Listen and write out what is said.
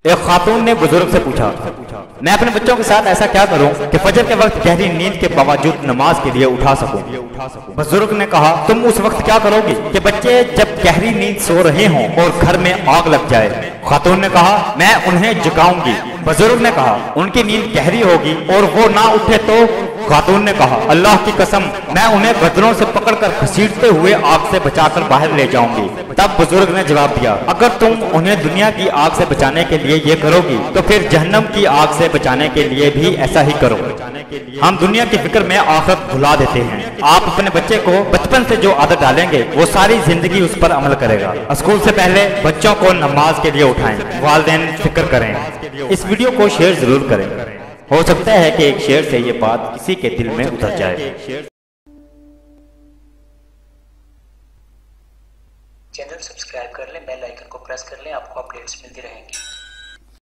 एक खातून ने बुजुर्ग से पूछा, मैं अपने बच्चों के साथ ऐसा क्या करूं कि फजर के वक्त गहरी नींद के बावजूद नमाज के लिए उठा सकूं। बुजुर्ग ने कहा, तुम उस वक्त क्या करोगी कि बच्चे जब गहरी नींद सो रहे हों और घर में आग लग जाए। खातून ने कहा, मैं उन्हें जगाऊंगी। बुजुर्ग ने कहा, उनकी नींद गहरी होगी और वो ना उठे तो? खातून ने कहा, अल्लाह की कसम, मैं उन्हें गदरों से पकड़कर घसीटते हुए आग से बचाकर बाहर ले जाऊंगी। तब बुजुर्ग ने जवाब दिया, अगर तुम उन्हें दुनिया की आग से बचाने के लिए ये करोगी तो फिर जहन्नम की आग से बचाने के लिए भी ऐसा ही करो। हम दुनिया की फिक्र में आखिरत भुला देते हैं। आप अपने बच्चे को बचपन से जो आदत डालेंगे वो सारी जिंदगी उस पर अमल करेगा। स्कूल से पहले बच्चों को नमाज के लिए उठाएं, वालिदैन फिक्र करें। इस वीडियो को शेयर जरूर करें, हो सकता है कि एक शेयर से ये बात किसी के दिल में उतर जाए। चैनल सब्सक्राइब कर लें, बेल आइकन को प्रेस कर लें, आपको अपडेट्स मिलती रहेंगी।